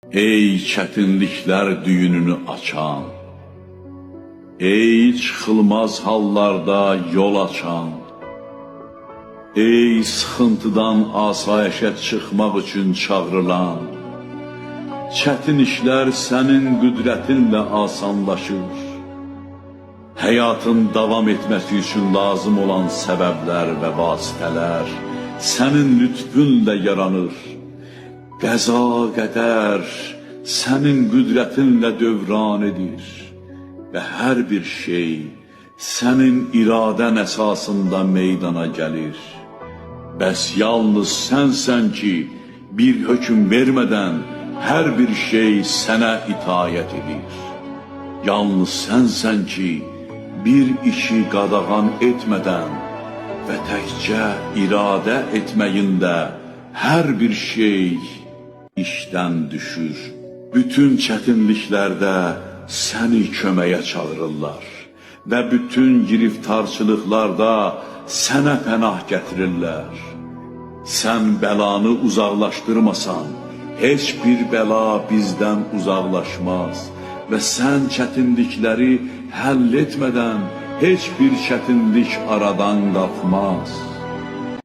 Ey çətinliklər düyününü açan, ey çıxılmaz hallarda yol açan, ey sıxıntıdan asayişə çıxmaq üçün çağrılan, çətin işlər sənin qüdrətinlə asanlaşır. Həyatın davam etməsi üçün lazım olan səbəblər və vasitələr sənin lütfünlə yaranır. Qəza qədər sənin qüdrətinlə dövran edir və hər bir şey sənin iradən əsasında meydana gəlir. Bəs yalnız sənsən ki, bir hökm vermədən hər bir şey sənə itaət edir. Yalnız sənsən ki, bir işi qadağan etmədən və təkcə iradə etməyində hər bir şey işdən düşür. Bütün çətinliklərdə səni köməyə çağırırlar və bütün giriftarçılıqlarda sənə pənah gətirirlər. Sən bəlanı uzaqlaşdırmasan, heç bir bəla bizdən uzaqlaşmaz və sən çətinlikləri həll etmədən heç bir çətinlik aradan qalxmaz.